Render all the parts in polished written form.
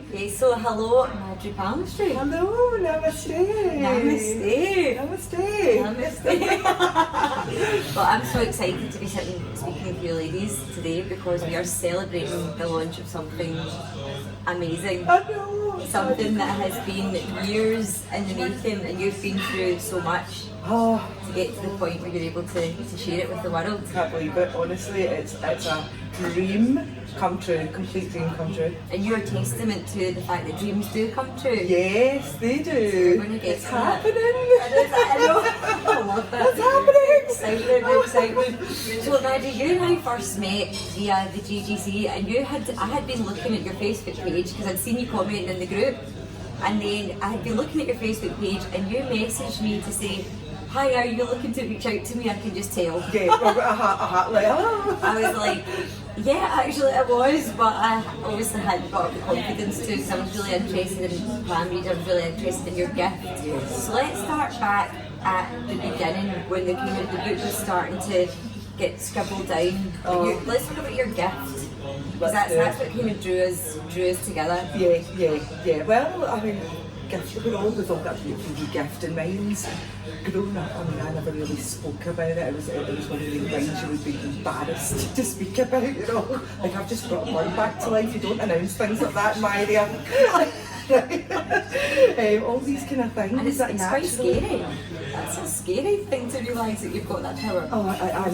Okay, so hello, Madre Palmistry. Hello, namaste. Namaste. Namaste. Namaste. Well, I'm so excited to be speaking with you ladies today because we are celebrating the launch of something amazing. I know. Something that has been years in the making, and you've been through so much Oh, to get to the point where you're able to share it with the world. I can't believe it. Honestly, it's a dream come true, complete dream come true. And you're a testament to the fact that dreams do come true. Yes, they do. We're gonna get It's to that. happening. I know. I love that. It's happening. Excitement. So, Maddie, you and I first met via the GGC, and I had been looking at your Facebook page because I'd seen you commenting in the group, and then I had been looking at your Facebook page, and you messaged me to say, "Hi, are you looking to reach out to me? I can just tell." Yeah, like, oh. I was like, yeah, actually I was, but I obviously hadn't got the confidence to because I was really interested in Plan Read, I was really interested in your gift. So let's start back at the beginning when the book was starting to get scribbled down. Let's talk about your gift. Because that's what kind of drew us together. Yeah. Well, I mean, we've always all got a beautiful gift in minds. Growing up, I mean, I never really spoke about it. It was one of the things you would be embarrassed to speak about, you know. Like, I've just brought a bird back to life. You don't announce things like that in my area. All these kind of things. And it's quite scary. That's a scary thing to realise that you've got that power. Oh, I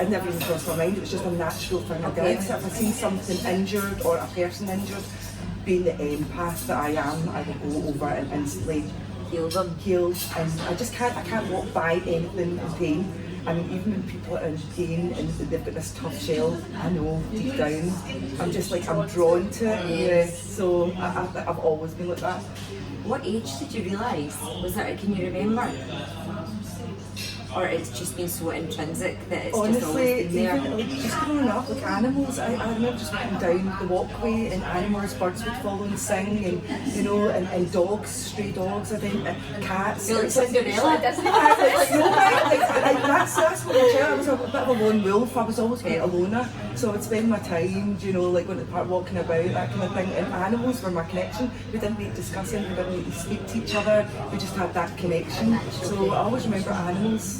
never even crossed my mind. It was just a natural thing I did. So if I seen something injured or a person injured, being the empath that I am, I will go over and instantly Heal them. And I can't walk by anything in pain. I mean, even when people are in pain and they've got this tough shell, I know deep down, I'm just like, I'm drawn to it. Yes. Yeah. So I've always been like that. What age did you realise? Can you remember? Or it's just been so intrinsic that it's Honestly, just always been there? even like, just growing up, like animals, I remember just walking down the walkway and animals, birds would follow and sing, and you know, and dogs, stray dogs, I think, cats. I feel like Cinderella, doesn't it? That's what I tell. I was a bit of a lone wolf. I was always quite a loner, so I'd spend my time, you know, like going to the park, walking about, that kind of thing. And animals were my connection. We didn't need discussing, we didn't need to speak to each other. We just had that connection. So I always remember animals.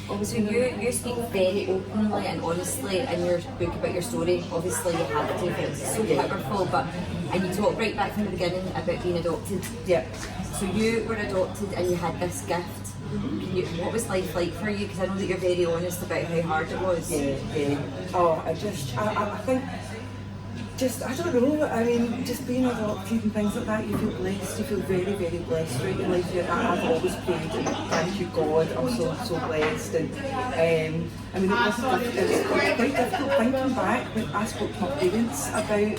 So you speak very openly and honestly in your book about your story. Obviously you have to, but it's so powerful. And you talk right back from the beginning about being adopted. Yeah. So you were adopted and you had this gift. What was life like for you? Because I know that you're very honest about how hard it was. Yeah. Oh, I think, I don't know, I mean, just being adopted and things like that, you feel blessed, you feel very, very blessed throughout your life. I've always prayed, and thank you God, I'm so blessed. And I mean, it was quite difficult thinking back when I spoke to my parents about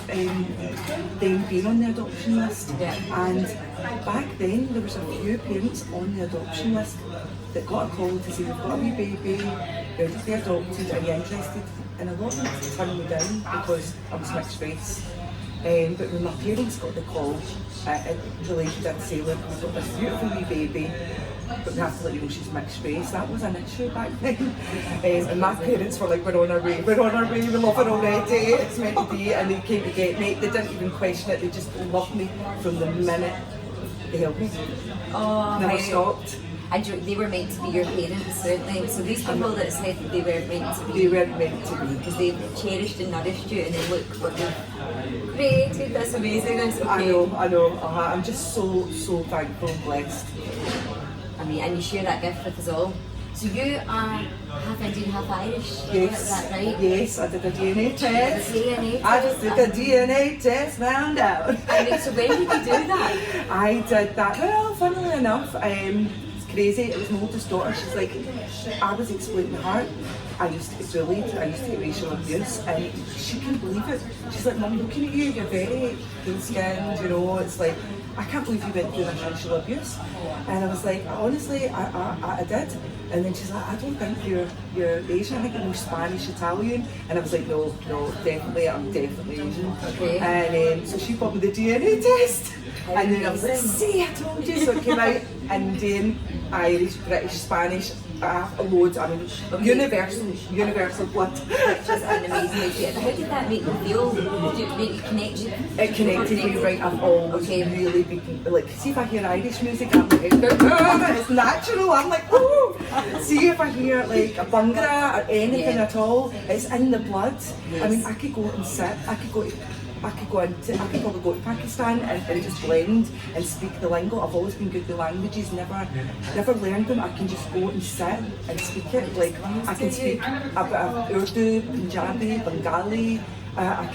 them being on the adoption list. Yeah. And back then, there was a few parents on the adoption list that got a call to say, we've got a wee baby, ready to be adopted, are you interested? And a lot of them turned me down because I was mixed race. But when my parents got the call, it related to say, look, we've got this beautiful wee baby, but we have to let you know she's mixed race. That was an issue back then. And my parents were like, we're on our way, we love her already, it's meant to be. And they came to get me, they didn't even question it, they just loved me from the minute they held me. Oh, Never stopped. And they were meant to be your parents, weren't they? So these people that said that they weren't meant to be. They weren't meant to be. Because they cherished and nourished you, and then look what they've created. That's amazing. That's okay. I know. I'm just so thankful and blessed. I mean, and you share that gift with us all. So you are half Indian, half Irish. Yes. Is that right? Yes, I did a DNA test. I just did a DNA DNA test, found out. So when did you do that? I did that. Well, funnily enough, crazy. It was my oldest daughter. She's like, I was explaining to her, I used to get bullied, I used to get racial abuse, and she couldn't believe it. She's like, Mum, looking at you, you're very thin-skinned, you know, it's like, I can't believe you went through that racial abuse. And I was like, honestly, I did. And then she's like, I don't think you're Asian, I think you're more Spanish, Italian. And I was like, no, definitely, I'm definitely Asian. Okay. And so she bought me the DNA test. And then I was like, see, I told you. So it came out Indian, Irish, British, Spanish, loads. I mean, universal blood. Which is an amazing idea. How did that make you feel? Did it make you connect you? It connected me, right? I've always really been, like, see if I hear Irish music, I'm like, it's natural, I'm like, ooh! See if I hear like a bhangra or anything at all, it's in the blood. Yes. I mean, I could go and sit, I could probably go to Pakistan and just blend and speak the lingo. I've always been good with languages, never learned them. I can just go and sit and speak it. Like, I can speak a bit of Urdu, Punjabi, Bengali. I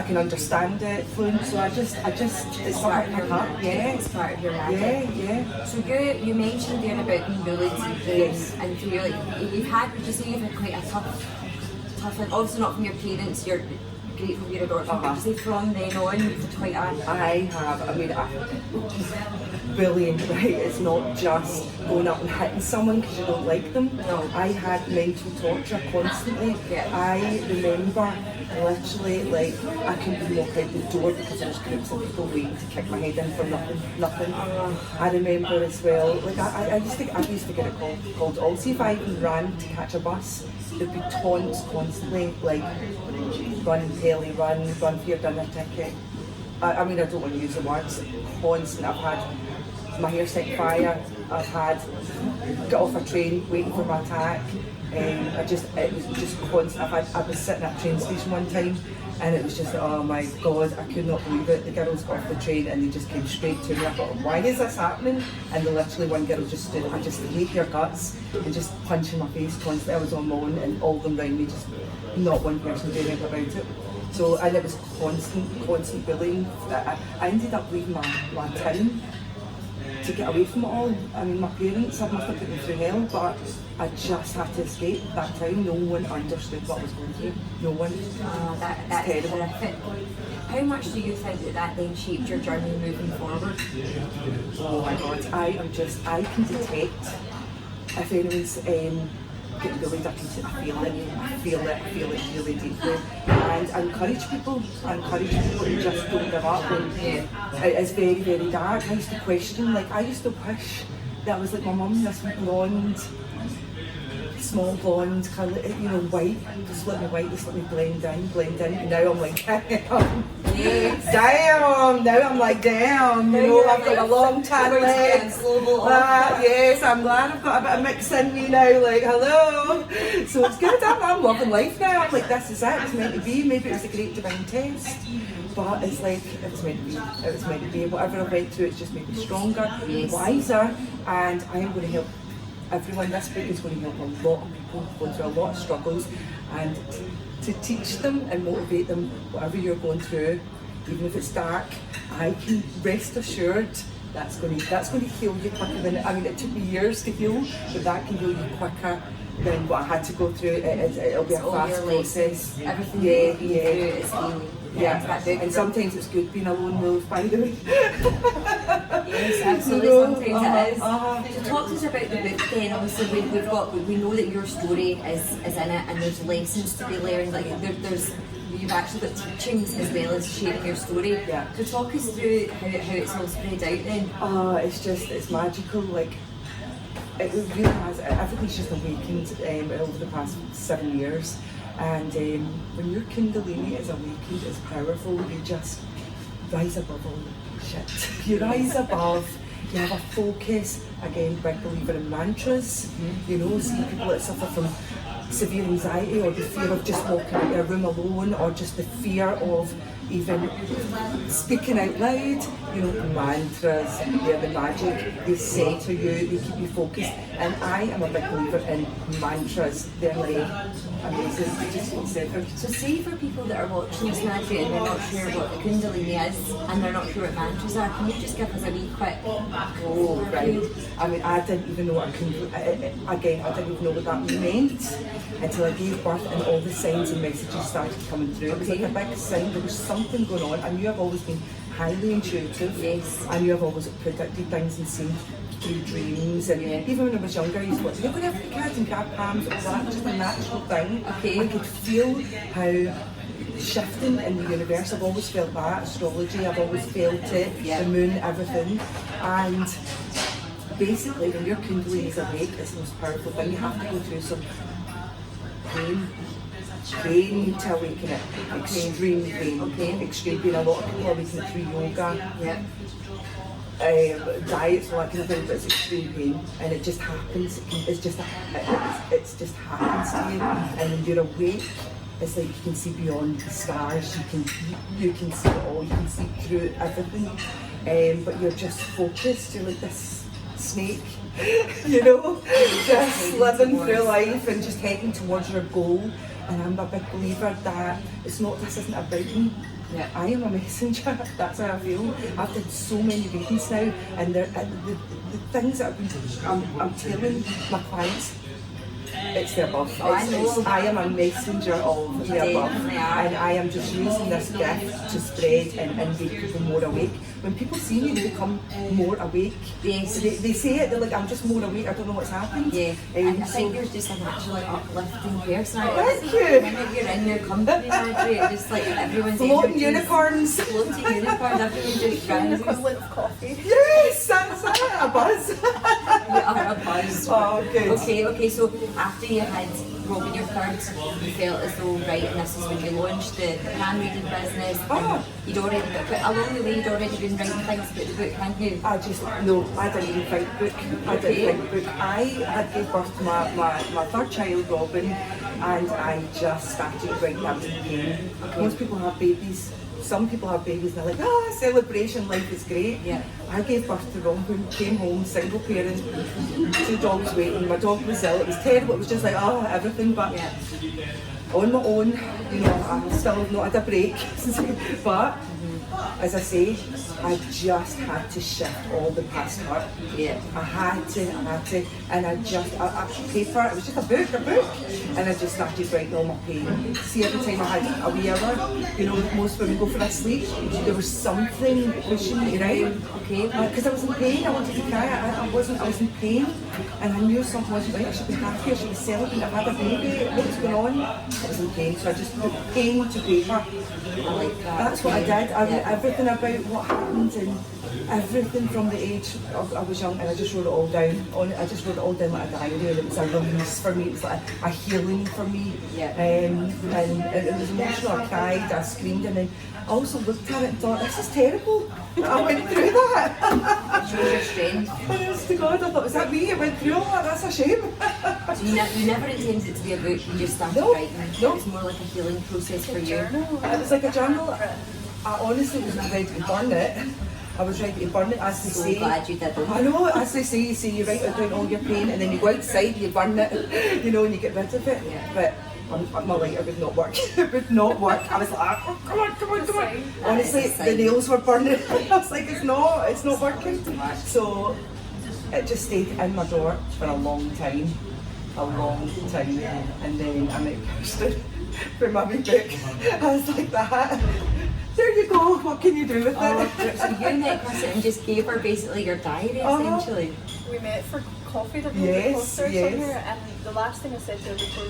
can understand it fluent. So I just it's part of your heart. Yeah, it's part of your magic. Yeah. So you mentioned there about being bullied and you really you've had, would you say you've had quite a tough like, obviously not from your parents, you're grateful you're adopted, but say from then on you've had quite a... I have, I mean, bullying, right? It's not just going up and hitting someone because you don't like them. No. I had mental torture constantly. Yeah. I remember literally, like, I couldn't even walk out the door because there was groups of people waiting to kick my head in for nothing. I remember as well, like, I used to get it called all. See if I even ran to catch a bus, there'd be taunts constantly, like, run Pelly, run for your dinner ticket. I mean, I don't want to use the words, constant. I've had my hair set fire, I've had get off a train waiting for my attack, it was just constant. I was sitting at a train station one time and it was just, oh my god, I could not believe it. The girls got off the train and they just came straight to me. I thought, why is this happening? And literally one girl just stood, I just hate their guts and just punching my face constantly. I was on my own and all of them around me, just not one person doing anything about it. So, and it was constant bullying. I ended up leaving my town to get away from it all. I mean, my parents, I must have put them through hell, but I just had to escape that town. No one understood what I was going through. No one. That's terrible. How much do you think that then shaped your journey moving forward? Oh my god, I can detect if anyone's getting bullied, I feel it really deeply. And I encourage people to just don't give up. And it's very, very dark. I used to question, like, I used to wish that I was like my mum, this blonde, small blonde, kind of, you know, white, just let me blend in. Now I'm like, damn. Now I'm like, damn, you know, I've got a long tan legs. Yes, I'm glad I've got a bit of mix in me now, like, hello. So it's good, I'm loving life now. I'm like, this is it, it's meant to be. Maybe it was a great divine test, but it's like, it was meant to be. Whatever I went through, it's just made me stronger, wiser, and I am going to help everyone. This book is going to help a lot of people going through a lot of struggles, and to teach them and motivate them, whatever you're going through, even if it's dark, I can rest assured that's going to heal you quicker than, I mean, it took me years to heal, but that can heal you quicker than what I had to go through. It'll be a fast process. Everything you go through is healing. Yeah, and sometimes it's good being a lone wolf, by the way. Yes, absolutely. Sometimes it is. So talk to us about the book then. Obviously, we know that your story is in it, and there's lessons to be learned. Like you've actually got teachings as well as sharing your story. Yeah. So talk us through how it's all spread out then. It's magical. Like, it really has. Everything's just awakened over the past 7 years. And when your Kundalini is awakened, it's powerful. You just rise above all shit. You rise above. You have a focus. Again, big believer in mantras. You know, see people that suffer from severe anxiety or the fear of just walking into a room alone, or just the fear of even speaking out loud. You know, mantras, they're the magic. They say to you, they keep you focused. And I am a big believer in mantras. They're like amazing. So say for people that are watching this, Madre, and they're not sure what the Kundalini is, and they're not sure what mantras are, can you just give us a wee quick? Oh, right. I mean, I didn't even know what I didn't even know what that meant until I gave birth and all the signs and messages started coming through. It was like a big sign, there was something going on. I knew I've always been highly intuitive. Yes. I knew I've always predicted things and seen through dreams, and even when I was younger I used to watch, you're going to have the cards and grab palms, it was just a natural thing. I could feel how shifting in the universe, I've always felt that, astrology, I've always felt it, the moon, everything. And basically, when your Kundalini is awake, it's the most powerful thing. You have to go through some pain to awaken it. Extreme pain. Extreme pain. A lot of people awaken it through yoga. Diets, all that kind of thing, but it's extreme pain, and it just happens. It just happens to you, and when you're awake, it's like you can see beyond the stars. You can see it all. You can see through everything, but you're just focused. You're like this snake, you know, just living through life and just heading towards your goal. And I'm a big believer that this isn't about me. Yeah. I am a messenger. That's how I feel. I've done so many readings now, and the things that I'm telling my clients, it's the above. I am a messenger of the above, and I am just using this gift to spread and make people more awake. When people see me, they become more awake. Yes. They say it, they're like, I'm just more awake, I don't know what's happened. Yeah. And I think you're just a naturally uplifting person. Thank you. Whenever you're in your company, Madre, just like everyone's floating unicorns. Floating unicorns, everyone's just drowning. Equivalent of coffee. Yes, that's it, a buzz. You are a buzz. Oh, good. Okay, so after you had Robin your third, you felt as though, right, and this is when you launched the hand reading business, and you'd already, but along the way you'd already been writing things about the book, hadn't you? I didn't even write the book. I didn't write the book. I had gave birth to my third child, Robin, and I just started writing. I was in pain. Most people have babies. Some people have babies and they're like, celebration, life is great. Yeah. I gave birth to Robin, came home, single parent, 2 dogs waiting, my dog was ill, it was terrible, it was just like, everything, but on my own, you know, I still have not had a break, but as I say, I just had to shift all the past hurt. Yeah. I had to, and I paper, it was just a book, and I just started writing all my pain. See, every time I had a wee hour, you know, most women go for a sleep, there was something pushing me, right? Okay. Because I was in pain, I wanted to cry, I was in pain, and I knew something wasn't right, I should be happy, I should be celebrating, I had a baby, what was going on? I was in pain, so I just put pain to paper. I like that. That's what I did. I wrote everything about what happened and everything from the age I was young, and I just wrote it all down. I just wrote it all down like a diary, and it was a release for me. It was like a healing for me. Yeah. And it was emotional. I cried, I screamed, and then I also looked at it and thought, this is terrible. I went through that. Show your strength. Honest to God, I thought, was that me? I went through all that. That's a shame. So you never intended it to be a book. You just started writing. No. It's more like a healing process for you. It was like a journal. I honestly was ready to burn it. I was ready to burn it, as they say. Glad you did. I know, as they say, you write it down all your pain, and then you go outside, you burn it, you know, and you get rid of it. Yeah. But my lighter would not work. It would not work. I was like, come on. Honestly, the nails were burning. I was like, it's not working. So it just stayed in my drawer for a long time. And then I met Kirsten for my wee book. I was like that. There you go, what can you do with it? So you met Kirsten and just gave her basically your diary, essentially? We met for coffee, didn't we? Yes. Somewhere, and the last thing I said to her before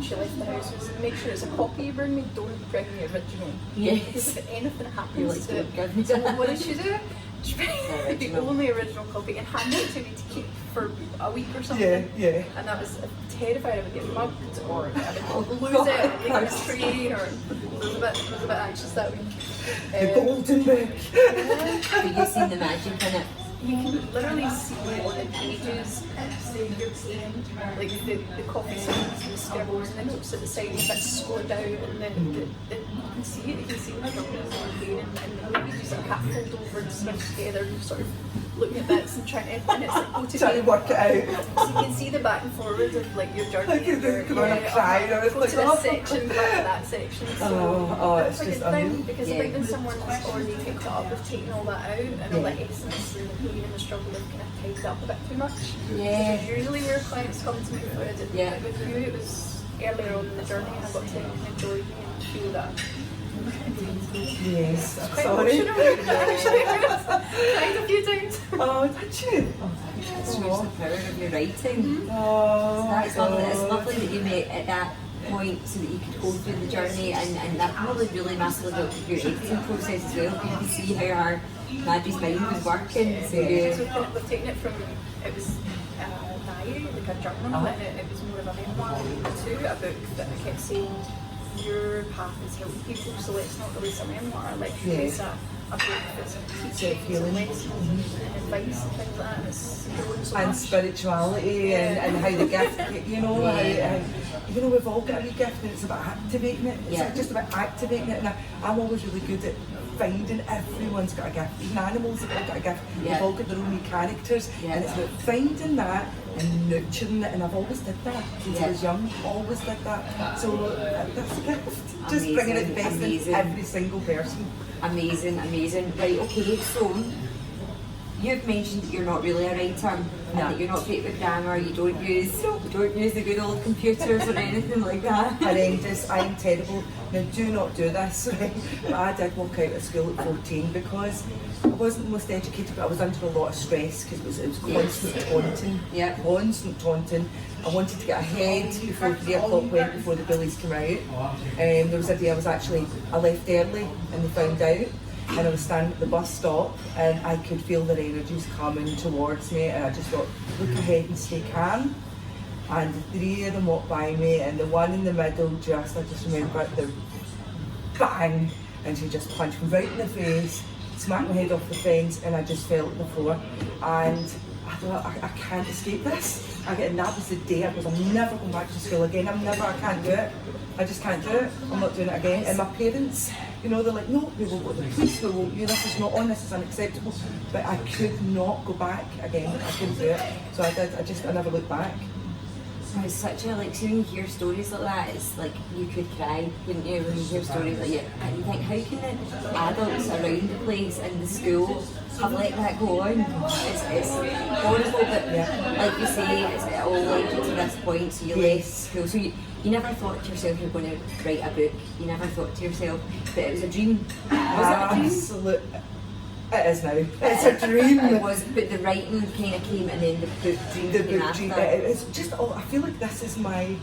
she left the house was, make sure it's a copy you bring me, don't bring me original. Yes. Because if anything happens to it, so what did she do? She bring the only original copy and hand it to me to keep for a week or something. Yeah. And that was terrified I would get mugged or I would lose it like a tree, or I was a bit anxious that week. The golden book. But you've seen the magic in it. You can literally see on the pages like the coffee stains and the scribbles and the notes at the side, if it's scored out, and then you can see it, the struggles on there, and maybe just like half fold over and smush together and sort of looking at bits and trying to, and it's like trying to work it out. So you can see the back and forwards of like your journey. I can come on, I'm crying, I was go like, to this section, back to that section. So it's just amazing. Because I think when someone's already picked it up, they've taken all that out and all that essence and the pain and the struggle, they've kind of tied it up a bit too much. Yeah. So usually where clients come to me for it, but with you it was earlier on in the journey, and I got to enjoy and feel that. Yes, sorry. Cried a few times. Oh, did you? It's the power of your writing. Oh, That's lovely. It's lovely that you met at that point so that you could go through the journey, and that probably really massively helped with your editing process as well. You could see how our Madre's mind was working. So we've taken it from, it was diary, like a journal, and it was more of a memoir to a book that I kept saying, your path is helping people, so let's not release a memoir, let's release a book that's teaching and lessons and advice and things like that. It's grown so and much. spirituality and how the gift, you know, how we've all got a wee gift, and it's about activating it. It's just about activating it, and I'm always really good at finding everyone's got a gift. Even animals have all got a gift. They've all got their own wee characters, and it's about finding that and nurturing it. And I've always did that since I was young. Always did that. So that's a gift. Just bringing it the best in every single person. Amazing. Right, okay, so you've mentioned that you're not really a writer, and that you're not great with grammar, you don't use the good old computers or anything like that. Horrendous, I'm terrible. Now do not do this, right? But I did walk out of school at 14 because I wasn't the most educated, but I was under a lot of stress because it was constant taunting. Constant taunting. I wanted to get ahead before 3 o'clock went, before the bullies came out. There was a day I left early and they found out. And I was standing at the bus stop and I could feel their energies coming towards me, and I just thought, look ahead and stay calm. And the 3 of them walked by me, and the one in the middle I just remember the bang, and she just punched me right in the face, smacked my head off the fence, and I just fell on the floor. And I thought, I can't escape this. And that was the day I was, I'm never going back to school again. I can't do it. I just can't do it. I'm not doing it again. And my parents, you know, they're like, no, we will go to the police, we won't, this is not on, this is unacceptable. But I could not go back again. I couldn't do it. So I never looked back. It's such a, like, see when you hear stories like that, it's like you could cry, wouldn't you, when you hear stories like that, and you think, how can the adults around the place in the school have let that go on? It's horrible, but like you say, it all led you to this point, so you left school. So you never thought to yourself you were going to write a book, you never thought to yourself that it was a dream. Was it a dream? Absolutely. It is now. It's a dream. It was, but the writing kind of came, and then the book dream came after. It's just, I feel like this is my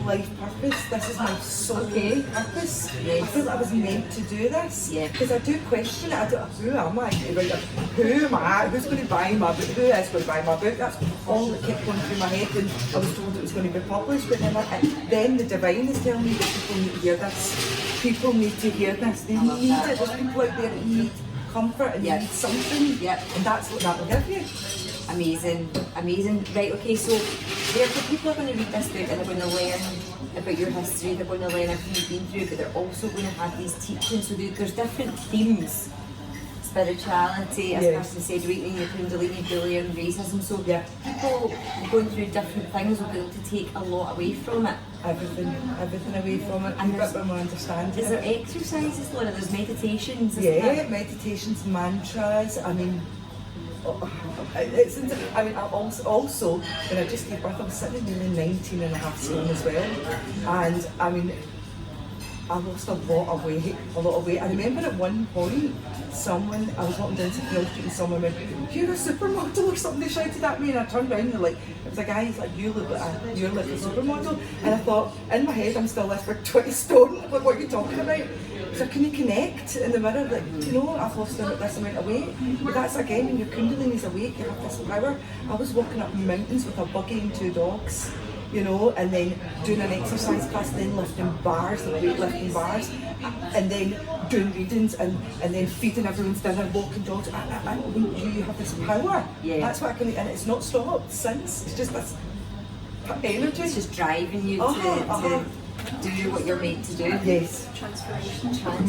life purpose. This is my soul purpose. I feel like I was meant to do this. Because I do question it. Who am I? Who am I? Who's going to buy my book? Who is going to buy my book? That's all that kept going through my head, and I was told it was going to be published. But then the divine is telling me that people need to hear this. People need to hear this. They need it. There's people out there that need comfort and need something, and that's what that will give you. Amazing. Right, okay, so therefore people are going to read this book and they're going to learn about your history, they're going to learn everything you've been through, but they're also going to have these teachings, so there's different themes. Spirituality, as Kirsten said, awakening your Kundalini, bullying, racism, so people going through different things will be able to take a lot away from it. Everything away from it, and a bit more understanding. Is there exercises, Laura? There's meditations? Meditations, mantras. I mean, also, when I just gave birth, I was sitting nearly 19 and a half stone as well. And I mean, I lost a lot of weight. I remember at one point, I was walking down St Hill Street and someone went, "You're a supermodel," or something. They shouted at me, and I turned around and it was a guy, he's like, you're like a supermodel. And I thought, in my head, I'm still this for 20 stone. Like, what are you talking about? So can you connect in the mirror? Like, I've lost this amount of weight. But that's again, when your Kundalini's awake, you have this power. I was walking up mountains with a buggy and 2 dogs. And then doing an exercise class, then lifting bars, like weightlifting bars, and then doing readings, and then feeding everyone's dinner, walking dogs. You have this power. That's what I can, and it's not stopped since. It's just this energy. It's just driving you to do what you're meant to do. Yes.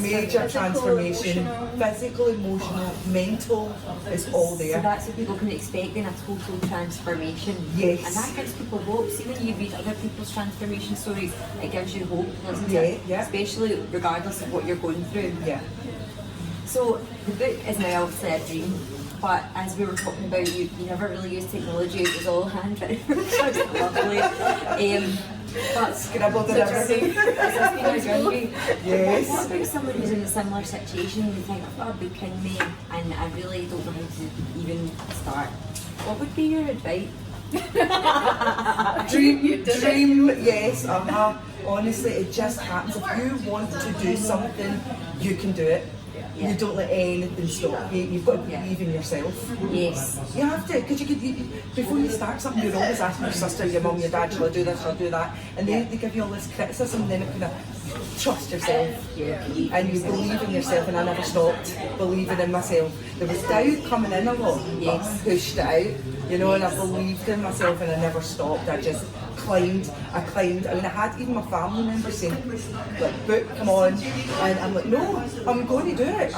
Major transformation. Physical, emotional, mental, is all there. So that's what people can expect in a total transformation. Yes. And that gives people hope. See, when you read other people's transformation stories, it gives you hope, doesn't it? Especially regardless of what you're going through. So the book is now obviously a dream. But as we were talking about, you never really used technology. It was all handwritten. Which was lovely. But scribbled it Yes. What about someone who's in a similar situation and you think, I've got a book in me and I really don't know how to even start? What would be your advice? dream, yes, honestly, it just happens. If you want to do something, you can do it. You don't let anything stop you. You've got to believe in yourself. Yes. You have to, because before you start something, you're always asking your sister, your mum, your dad, shall I do this, shall I do that? And then they give you all this criticism, and then it kind of trust yourself. And you believe in yourself, and I never stopped believing in myself. There was doubt coming in a lot, but I pushed it out, you know, and I believed in myself, and I never stopped. I just climbed. I mean, I had even my family members saying, like, book, come on. And I'm like, no, I'm going to do it.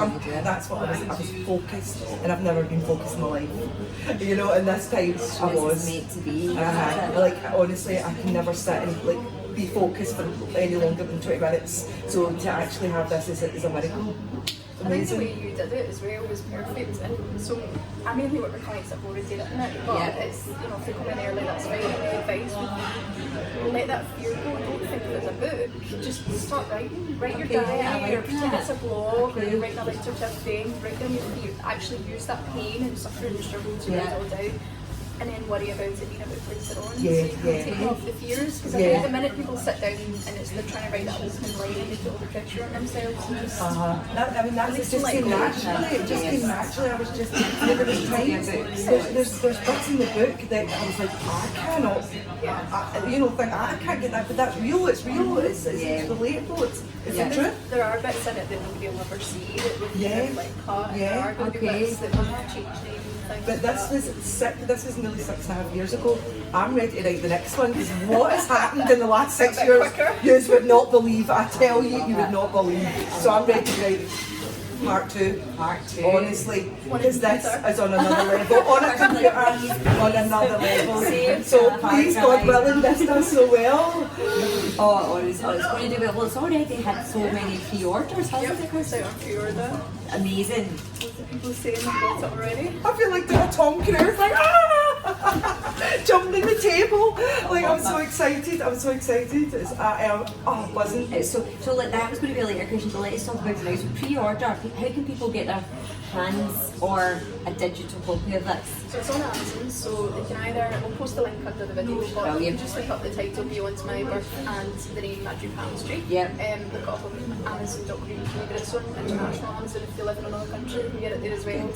That's what I was focused, and I've never been focused in my life. You know, and this time I was. Meant to be. And I had, like, honestly, I can never sit and, like, be focused for any longer than 20 minutes. So to actually have this is a miracle. I think the way you did it as well was perfect, and so I mainly work with clients that have already written it, but it's, you know, if they come in early, that's fine. And the advice would let that fear go. Don't think of it as a book, just start writing. Write your diary, or pretend it's a blog, or you're writing a letter to a friend. Write down you actually use that pain and suffering and struggle to write it all down. And then worry about it being a book later on. So you can take off the fears, because I think the minute people sit down and they're trying to write that open line, they put all the pressure on themselves. And just, I mean, that just came naturally. It just came naturally. I was just, there was times, there's bits in the book that I was like, I cannot, you know, think, I can't get that, but that's real. It's real. It's relatable. It's the truth. There are bits in it that nobody will ever see that would be like cut, and there are going to be bits that will have changed even. But this was nearly 6.5 years ago. I'm ready to write the next one, because what has happened in the last 6 years, you would not believe. I tell you, you would not believe. So I'm ready to write part two. Honestly, because this is on another level, on a computer, on another level. So please, God willing, this does so well. It's going to do well. It's already had so many pre-orders, hasn't it? It's out on pre-order. Amazing. People saying they've got it already. I feel like doing a Tom Cruise, like jumping the table. Like, I'm so excited. I am buzzing. So like that was going to be a later question, but let's talk about it now. So pre-order, how can people get their hands or a digital copy of this? So it's on Amazon, so they can either, we'll post the link under the video, but you can just look up the title Beyond My Birth and the name Madre Palmistry. Look up on Amazon.co.uk, but it's on international Amazon if you live in another country, you can get it there as well.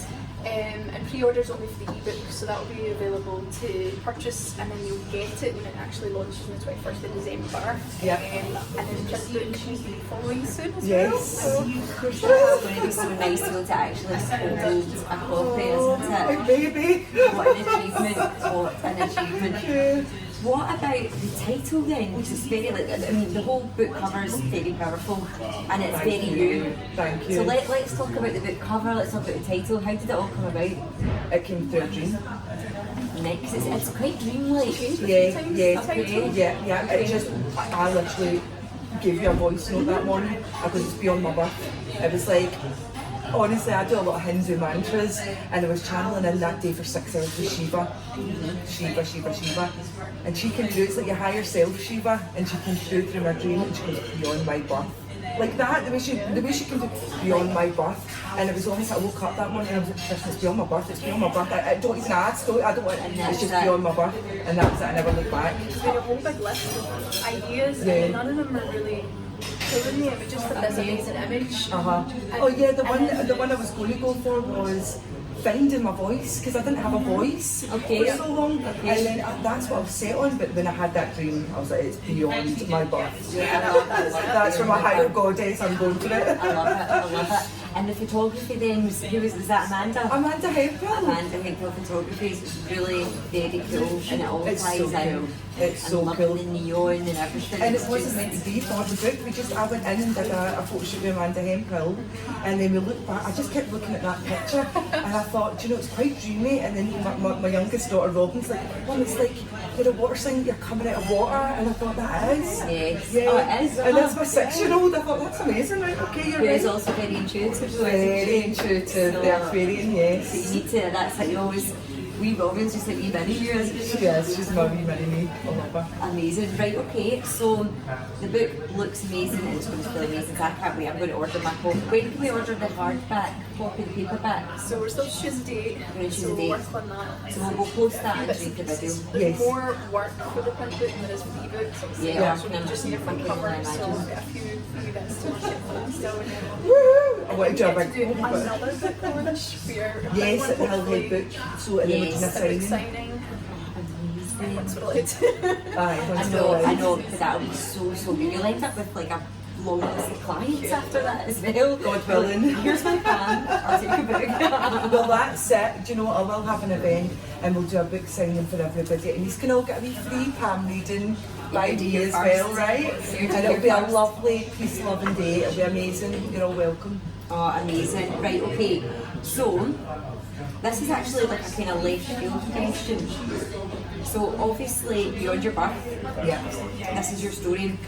And pre-orders only for the ebook, so that will be available to purchase, and then you'll get it when it actually launches on the 21st of December. And then just book should be following soon as well. So it's going to be so nice to be able to actually hold a copy, isn't it? My baby. What an achievement. What about the title then, which is very, like, I mean, the whole book cover is very powerful, and it's very you. Thank you. So let's talk about the book cover, let's talk about the title. How did it all come about? It came through a dream. Next, it's quite dreamlike. Yeah. It just, I literally gave you a voice note that morning because it's beyond my birth. It was like, honestly, I do a lot of Hindu mantras, and I was channeling in that day for 6 hours with Shiva. Shiva. And she came through, it's like your higher self, Shiva, and she came through my dream, and she goes, beyond my birth. Like that, the way she came through, beyond my birth. And it was almost, I woke up that morning and I was like, Kirsten, it's beyond my birth, it's beyond my birth. I don't even ask, I don't want it, it's just beyond my birth. And that was it, I never looked back. It's been a whole big list of ideas, and none of them are really killing me. It was just this amazing image. Oh yeah, the one I was going to go for was finding my voice, because I didn't have a voice for so long, and then that's what I was set on. But when I had that dream, I was like, it's beyond my birth. That's from my higher goddess. I'm going for it. I love it. And the photography then, was that Amanda? Amanda Hemphill photography is really very cool, and it all it's ties so in. cool. It's so cool. The neon and everything. And it wasn't meant to be for the book. I went in and did a photo shoot with Amanda Hemphill, and then we looked back. I just kept looking at that picture, and I thought, do you know, it's quite dreamy. And then my youngest daughter Robin's like, Mum, it's like you're a water sign, you're coming out of water. And I thought, that is. Yes. Yeah. Oh, it is. And that's my 6-year-old. I thought, that's amazing. Right, okay, you're right. It's also very intuitive. Very intuitive, the Aquarian, yes. You need to, that's how you always wee Robin's just like wee mini you, isn't she? Yes, she's my wee mini. I love her. Amazing. Right, okay, so the book looks amazing and it's going to feel amazing. So I can't wait. I'm going to order my copy. When can we order the hardback copy, the paperback? So we're still choosing a date. We're going to choose so a date. we'll work on that. So we'll post that underneath the video. There's Yes. more work for the print book than there is for the ebook. So obviously, Yeah, so I we just need a front can cover. imagine. So we've got a few bits to ship for that still. And then Woo! I want to we do a get to big do another book launch for your yes, at the hopefully Hillhead book. So and then we can Yes. a book assign. signing. Amazing. Once we're allowed. Aye, I know, because that'll be so good. You'll end up with like a long list of clients after that as well. God willing. Here's my plan, I'll take a book. Well, that's it. Do you know what? I will have an event and we'll do a book signing for everybody. And you can all get a wee free palm reading by You can do me your as first. well, right? You can And do it'll be your a first. lovely, peace-loving day. It'll be amazing. You're all welcome. Oh, amazing. Right, okay. So, this is actually like a kind of left field question. So, obviously, beyond your birth, Yeah. this is your story.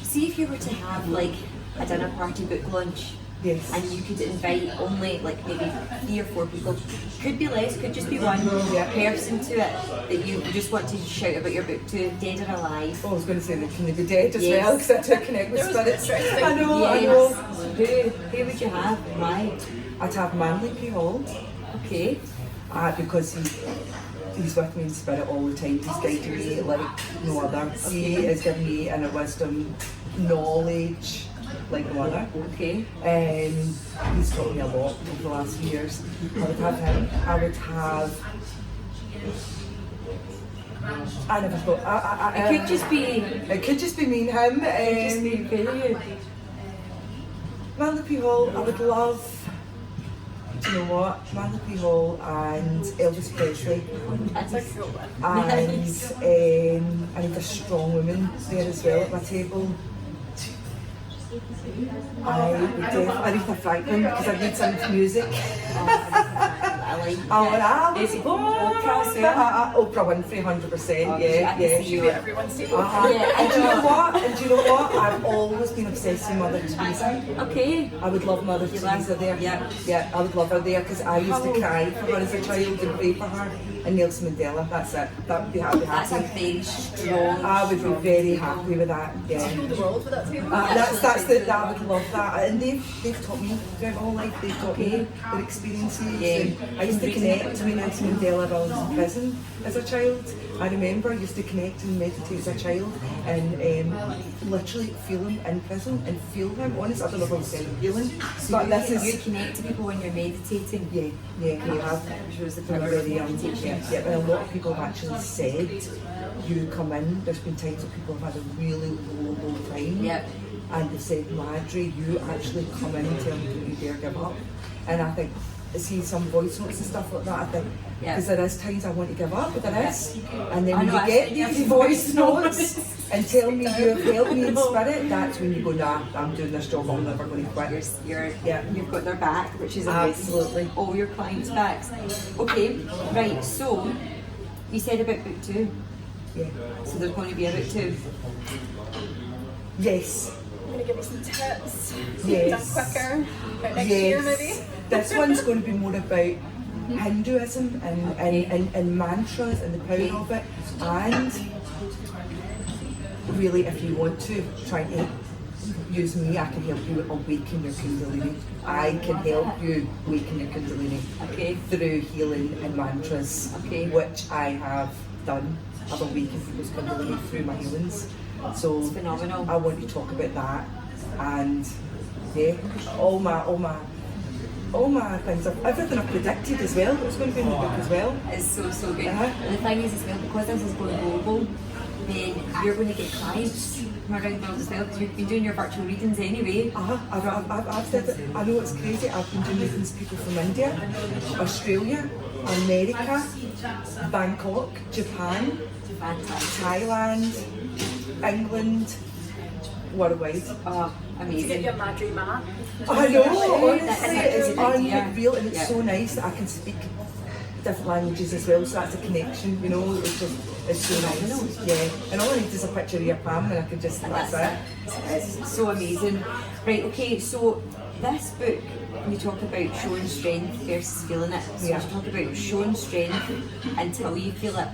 See if you were to have like a dinner party book launch. Yes. And you could invite only like maybe 3 or 4 people. Could be less, could just be one Yeah. person to it that you just want to shout about your book to, dead or alive. Oh, I was going to say that can they be dead as Yes. well because I do connect with There was spirits. interesting. I know, I Yes. know. Who would you have? Why? I'd have Manly P. Hall Okay. because he's with me in spirit all the time. He's guiding me like no other. He is giving me inner wisdom, knowledge like no other. Okay. He's taught me a lot over the last few years. I would have him. I would have. I never thought. It could just be. It could just be me and him. Just be you. Manly P. Hall. I would love. Do you know what? Manly P. Hall and Elvis Presley. That's a cool one. And I need a strong woman there as well at my table. I would Aretha Franklin because I need some music. I like I Is it Oprah as well? Oprah Winfrey, 100%. I Yeah, can yeah. see You you. at everyone's table. Yeah, And do you know what? And do you know what? I've always been obsessed with Mother Teresa. Okay. I would love Mother Teresa there. Yeah. Yeah, I would love her there because I used to cry for her as a child and pray for her. And Nelson Mandela, that's it. That would be happy. That's a very strong. I would be very happy with that. Yeah. Rule the world with that table. I would love that, and they've taught me throughout my whole life. They've taught me their experiences. Yeah. And I used to connect with Nelson Mandela while I was in prison as a child. I remember I used to connect and meditate as a child, and literally feel him in prison and feel him. Honestly, I don't know if I'm saying healing, but this You is connect to people when you're meditating. yeah, you have. Shows the I'm power very of meditation. yeah, and a lot of people have actually said you come in. There's been times that people have had a really low time. Yep. And they said, Madre, you actually come in and tell me don't you dare give up. And I think, see some voice notes and stuff like that, I think, Yeah. because there is times I want to give up, but there is. And then I when know, you I get said these you voice voice notes and tell me you have helped me in spirit, that's when you go, nah, I'm doing this job, I'm never going to quit. You've got their back, which is amazing. Absolutely. All your clients' backs. Okay, right, so you said about book 2. Yeah. So there's going to be a book 2. Yes. I'm going to give you some tips. Yes. Done quicker. About next year maybe. This one's going to be more about Hinduism and mantras and the power of it. And really, if you want to try to use me, I can help you awaken your Kundalini. I can help you awaken your Kundalini through healing and mantras, which I have done. I've awakened people's Kundalini through my healings. So It's phenomenal. I want to talk about that, and yeah, all my things, everything I've predicted as well. It's going to be in the book as well. It's so good. Uh-huh. And the thing is as well, because this is going global, then you're going to get clients from around the world as well, because you've been doing your virtual readings anyway. I've said it. I know it's crazy. I've been doing readings people from India, Australia, America, Bangkok, Japan, Fantastic. Thailand, England, worldwide. Oh, To get amazing. your Madre map. I know, Really? honestly, That's it's a good idea. unreal, and it's Yeah. so nice that I can speak different languages as well, so that's a connection, you know, it's so nice. Yeah, and all I need is a picture of your palm and I can just, that's it. It's so amazing. Right, okay, so this book, you talk about showing strength versus feeling it. So you talk about showing strength until you feel it.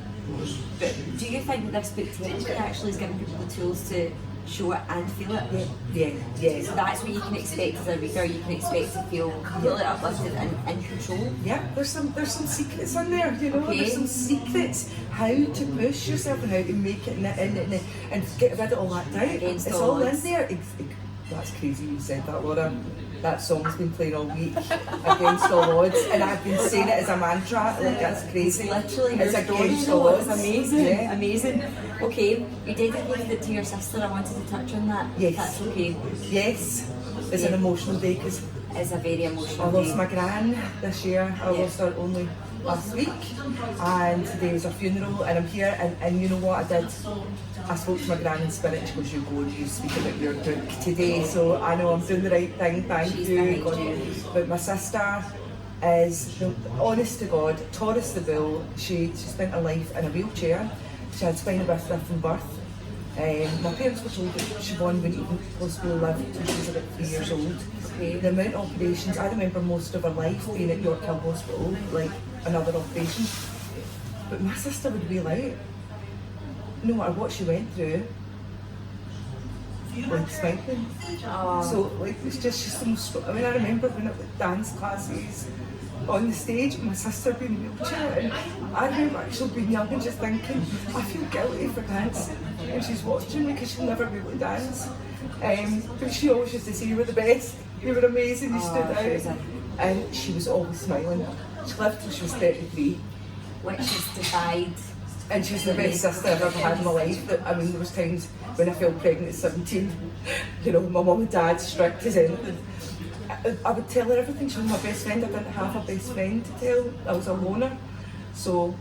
But do you think that this book technically actually is giving people the tools to show it and feel it? Yeah. So that's what you can expect as a reader. You can expect to feel really uplifted and in control. Yeah, there's some secrets in there, you know. Okay. There's some secrets how to push yourself and how to make it and get rid of all that doubt. Against It's all all in odds. there. That's crazy you said that, Laura. That song's been playing all week, Against All Odds, and I've been saying it as a mantra. Like, that's crazy. Literally, it's your Against story, All though. Odds. It's amazing. Yeah. Amazing. Okay, you dedicated it to your sister. I wanted to touch on that. Yes. That's okay. Yes. It's an emotional day because It's a very emotional I lost day. my gran this year. I lost her only last week, and today was her funeral, and I'm here. And you know what I did? I spoke to my gran in spirit, and she goes, "You go and you speak about your book today." So I know I'm doing the right thing. Thank She's you. behind God. you. But my sister is, honest to God, Taurus the bull. She spent her life in a wheelchair. She had spina bifida from birth. My parents were told that Siobhan wouldn't even possibly live until she was about 3 years old. Okay. The amount of operations, I remember most of her life being at York Hill Hospital, like another operation. But my sister would wheel out, no matter what she went through, like smiling. Oh. So like it's just she's so strong. I mean, I remember when at like dance classes on the stage, my sister being in a wheelchair, and I remember actually being young and just thinking, I feel guilty for dancing, and she's watching me because she'll never be able to dance. But she always used to say, "You were the best. You were amazing. You stood she was out," and she was always smiling. She lived till she was 33. Which is defied. And she's the best sister I've ever had in my life. I mean, there was times when I fell pregnant at 17, you know, my mum and dad strict as anything. I would tell her everything. She was my best friend. I didn't have a best friend to tell. I was a loner. So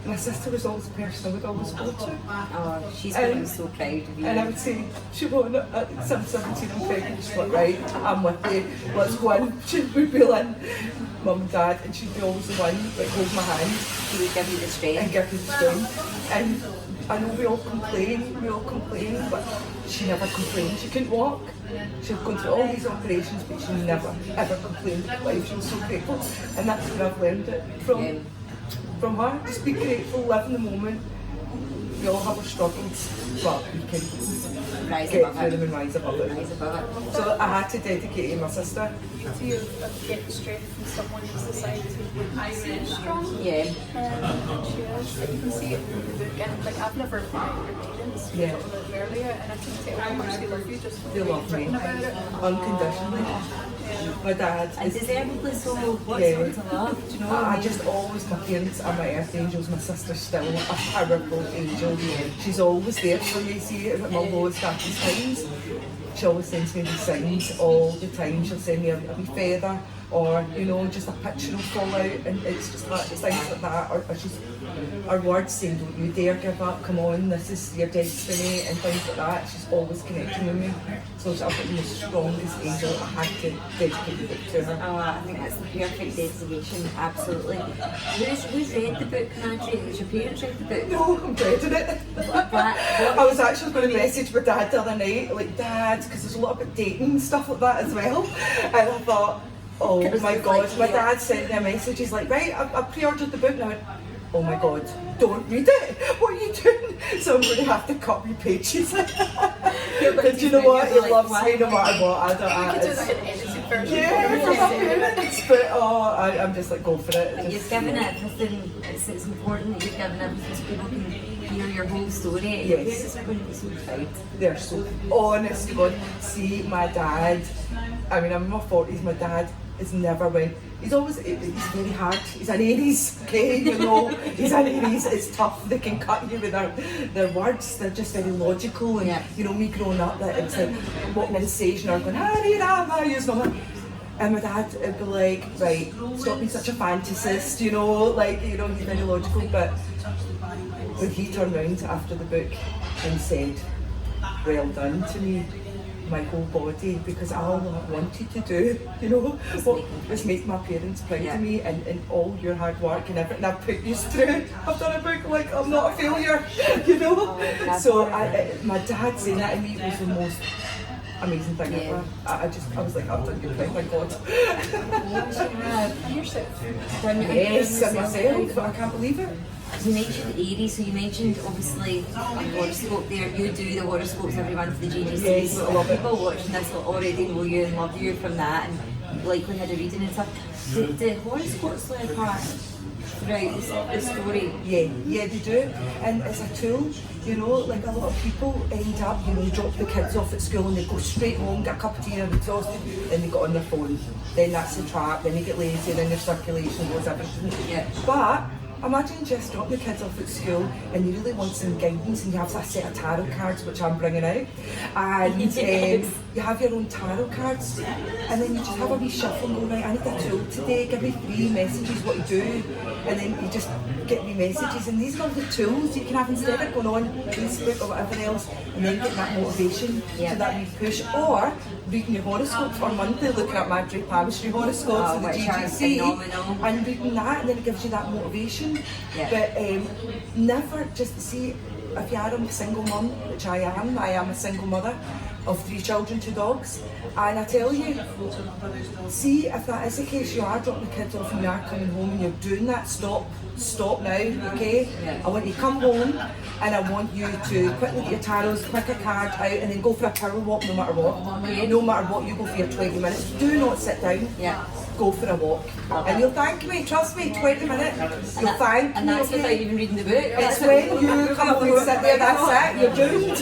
my sister was always the person I would always go to. Oh, she's going to be so proud of you. And I would say, Siobhan, at 17 I'm pregnant. She's like, right, I'm with you. Let's go in. She'd be in, mum and dad, and she'd be always the one that hold my hand. She would give you the strength. And give you the strength. And I know we all complain, but she never complained. She couldn't walk. She'd gone through all these operations, but she never, ever complained in life. She was so grateful. And that's where I've learned it from her. Just be grateful, live in the moment. We all have our struggles, but we can Rise get above through it. them and rise above it. Rise above it. So I had to dedicate it to my sister. Beauty of getting strength from someone in society wouldn't seem strong. Yeah. And she is. You can see it in the book. And like I've never met your parents. Yeah. We talked about it earlier, and I can tell how much they love you just from They the way love you've me written about it. unconditionally. My dad And is deservedly so. What's Yeah. not to love? Do you know what I I mean? just always, my parents are my earth angels. My sister's still a powerful angel. She's always there for me. See, at my lowest, darkest times, she always sends me these signs all the time. She'll send me a wee feather, or you know, just a picture will fall out, and it's just like things like that. Or she's, her words saying, "Don't you dare give up! Come on, this is your destiny," and things like that. She's always connecting with me. So I've got the strongest angel. I had to dedicate the book to her. Oh, I think that's the perfect destination, absolutely. Who's read the book, Madre? Has your parents read the book? No, I'm dreading it. I was actually going to message my dad the other night, like, Dad, because there's a lot about dating and stuff like that as well. And I thought, oh my God, my dad sent me a message. He's like, right, I pre-ordered the book. And I went, oh my God, don't read it. What are you doing? So I'm going to have to cut my pages. But you know what? He loves me no matter what. I don't. You could do like an edited version. Yeah, for my parents, but I'm just like, go for it. But you've given it everything. It's important that you've given everything so people can hear your whole story. And your Yes. parents are going to be so proud. They're so honest to God. See, my dad, I mean, I'm in my 40s, my dad has never went, he's very hard. He's an Aries, okay, you know, he's an Aries, it's tough, they can cut you with their words, they're just very logical, and you know, me growing up, that it's like walking in stage and are going, and my dad would be like, right, stop being such a fantasist, you know, like, you know, he's very logical, but when he turned round after the book and said, well done to me, my whole body, because all I wanted to do, you know, was make my parents proud of me, and all your hard work and everything I've put you through. I've done a book like I'm not a failure, you know. So my dad saying that to me was the most amazing thing ever. I was like, I've done your thing, thank God. And yourself. Yes, and myself, I can't believe it. You mentioned Aries, so you mentioned obviously the horoscope there. You do the horoscopes every month for the GGC. Yes, so I love it. people watching this will already know you and love you from that, and likely had a reading and stuff. The horoscopes play a part throughout the story. Yeah, they do. And it's a tool, you know, like a lot of people end up, you know, drop the kids off at school and they go straight home, get a cup of tea and they're exhausted, and they got on their phone. Then that's the trap, then they get lazy, then their circulation goes, everything. Yeah. But imagine just dropping the kids off at school and you really want some guidance and you have a set of tarot cards, which I'm bringing out, and you have your own tarot cards, and then you just have a wee shuffle and go, right, I need a tool today, give me 3 messages what you do, and then you just get me messages, and these are all the tools you can have instead of going on Facebook or whatever else, and then get that motivation to that wee push, or reading your horoscopes on Monday, looking at Madre Palmistry horoscopes and the GGC, and reading that, and then it gives you that motivation. Yeah. But never just see, if you are a single mum, which I am a single mother of 3 children, 2 dogs, and I tell you, see if that is the case, you are dropping the kids off and you are coming home and you're doing that, stop now, okay? I want you to come home and I want you to quickly get your tarots, pick a card out and then go for a power walk no matter what. No matter what, you go for your 20 minutes. Do not sit down. Go for a walk. And you'll thank me, trust me, 20 minutes. You'll thank me. And that's without even reading the book. It's when you come up and sit there, that's it, you're doomed.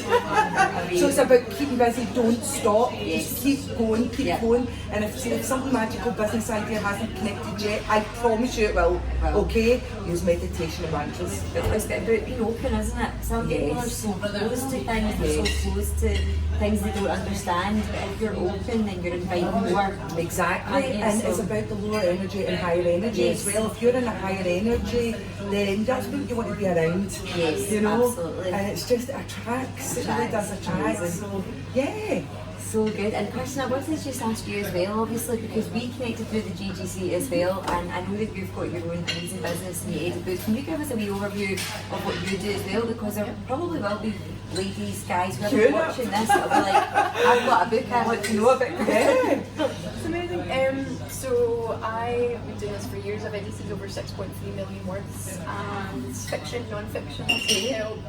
So it's about keeping busy, don't stop. Just keep going, and if some magical business idea hasn't connected yet, I promise you it will. Okay? Use meditation and mantras. It's about being open, isn't it? Some people are so close to things, they're so close to things they don't understand, but if you're open then you're inviting more. Exactly, and it's about the lower energy and higher energy as well. If you're in a higher energy, then that's what you want to be around. Yes, you know? absolutely. And it's just, it attracts, it really does attract. So, yeah. So good. And Kirsten, I wanted to just ask you as well, obviously, because we connected through the GGC as well, and I know that you've got your own amazing business and you edit books. Can you give us a wee overview of what you do as well? Because there probably will be ladies, guys, who are watching this that'll be like, I've got a book I want to know about. Yeah. It's amazing. So I've been doing this for years. I've edited over 6.3 million words, and fiction, non-fiction, self-help,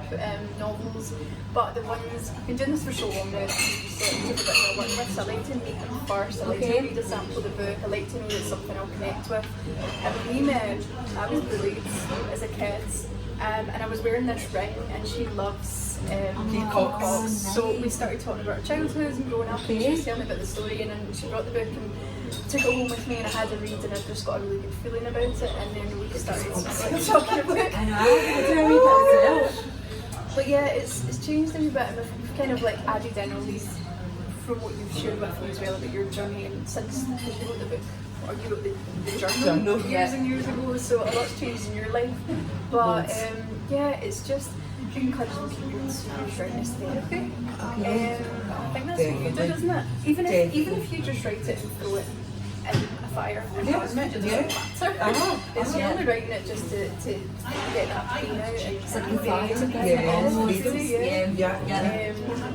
novels. But the ones, I've been doing this for so long now, I work with, so I like to meet them first. I like to read a sample of the book. I like to know it's something I'll connect with. And when we met, I was bullied as a kid, and I was wearing this ring, and she loves peacocks. Nice. So we started talking about our childhood and growing up, and she was telling me about the story, and then she brought the book and took it home with me, and I had a read, and I just got a really good feeling about it, and then we started talking about it. I know, I do a wee bit as well. But yeah, it's changed a wee bit, and we've kind of like added in all these from what you've shared with me as well about your journey, and since you wrote the book, or you wrote the journal years and years ago, so a lot's changed in your life. But yeah, it's just encouraging people to try this therapy. I think that's what you did, isn't it? Even if you just write it and throw it in a fire and burn it, it doesn't matter. It's you're only writing it just to get that pain out and Something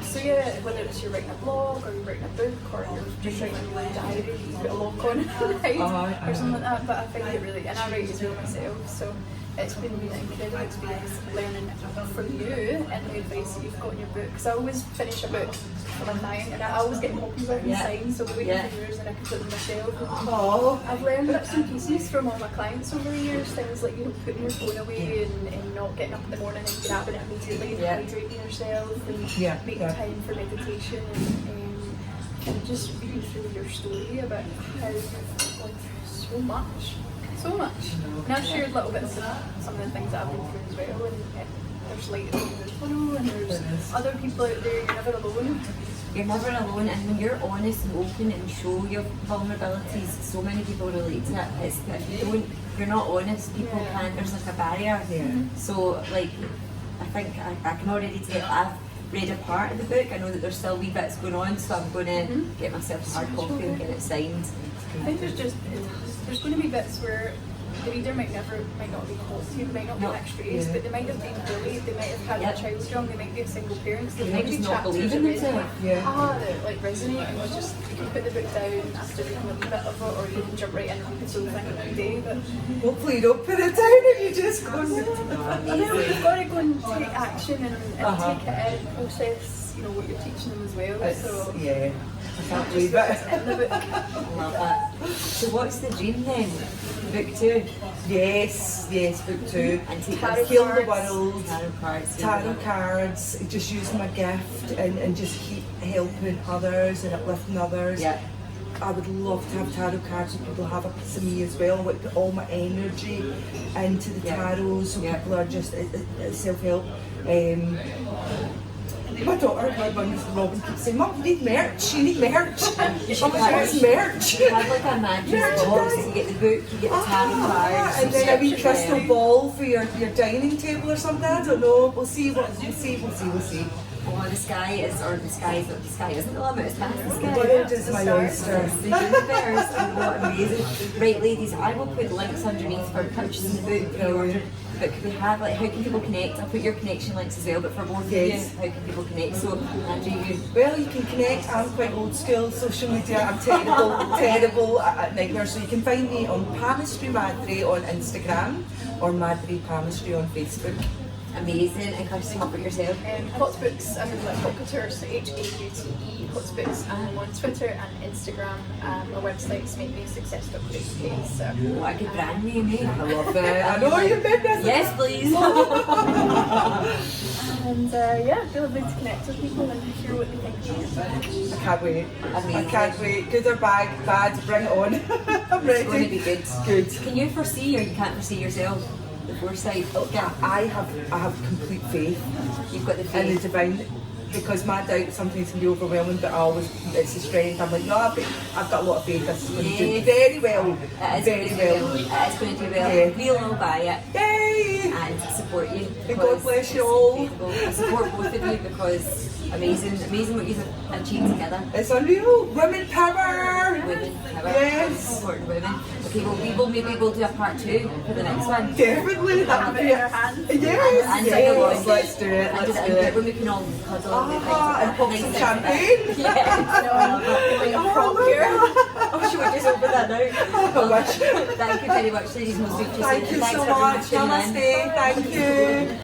so yeah, whether it's you're writing a blog or you're writing a book or you're just writing a little diary, you put a lock on it or something like that. But I find it really, and I write as well myself, so it's been an incredible experience learning from you and the advice that you've got in your book. Because I always finish a book for my client and I always get copies of them signed, so I'm waiting for yours and I can put them myself. I've learned bits and pieces from all my clients over the years, things like, you know, putting your phone away and not getting up in the morning and grabbing it immediately, hydrating yourself and making time for meditation and just reading through your story about how you've gone through so much. And I've shared little bits of some of the things that I've been through as well, and there's like and there's other people out there, you're never alone. You're never alone, and when you're honest and open and show your vulnerabilities, so many people relate to it. It's that if you're not honest, people can't, there's like a barrier there. So like, I think I can already tell, I've read a part of the book, I know that there's still wee bits going on, so I'm going to get myself a hard copy and get it signed. I think there's going to be bits where the reader might not be quality, might not be No. mixed race, but they might have been bullied, they might have had Yep. a child strong, they might be a single parent, so They there might might be just not chapters believe that in resonate, themselves. that like resonate, and just you can put the book down after reading a bit of it, or you can jump right in and read the whole thing in one day. But Hopefully you don't put it down and you just go and I know you've got to go and take action and Uh-huh. take it in, process, you know, what you're teaching them as well. So yeah, I can't believe it's it. in the book. I love that. So what's the dream then? Book 2? Yes, book 2. And take Tarot us Heal the cards. world. Tarot cards, just using my gift and just keep helping others and uplifting others. Yeah. I would love to have tarot cards so people have a piece of me as well. I would put all my energy into the Yeah. tarot so Yeah. people are just self-help. My daughter, my one, Robin, keeps saying, "Mum, you need merch, you need merch." I'm like, "What's merch?" You have like a magic Merch, box, guys. you get the book, you get the tarot cards, and then a wee subscription crystal there. ball for your dining table or something. I don't know. We'll see. We'll see. Oh, the sky isn't the limit, it's past the sky. Word is my oyster. The universe, and what amazing. Right, ladies, I will put links underneath for purchasing the book, pre-order. But could we have, like, how can people connect? I'll put your connection links as well, but for both Yes. of you, how can people connect? So, Andrew, you. Well, you can connect. I'm quite old school social media. I'm terrible at nightmares. So you can find me on Palmistry Madre on Instagram or Madre Palmistry on Facebook. Amazing. And Kirsten, what about yourself? Hot Books, I'm like Hot Couture, so HAUTE, Hot Books. I'm on Twitter and Instagram. My website's makemesuccess.co.uk. So What a good brand name, eh? I love it. I know you made this. Yes, please. and yeah, I feel lovely to connect with people and hear what they think. I can't wait. I Amazing. can't wait. Good or bad, bring it on. I'm ready. It's going to be good. Good. Can you foresee or you can't foresee yourself? The foresight. Yeah, I have complete faith You've got the in the faith. divine, because my doubt sometimes can be overwhelming, but it's a strength. I'm like, no, I've got a lot of faith. This is going to do Yes. very well. It is Very going to do well. well. It is going to do well. Yeah. We'll all buy it Yay! and support you. And God because bless you it's all. incredible. I support both of you because amazing what you've achieved together. It's unreal. Women power. Women, power, Yes. supporting women. Okay, well we'll do a part 2 for the next one. Definitely. That would be in our hands. Yes. And Yes. Let's do it. And Let's just- do it. when we can all cuddle And pop Nice some things like champagne. that. Yeah. Like a prop here. Oh, should we just open that now? I wish. Thank you very much, ladies. We'll speak to you soon. Thank you Thanks so for everyone much. tuning in. Namaste. Thank you.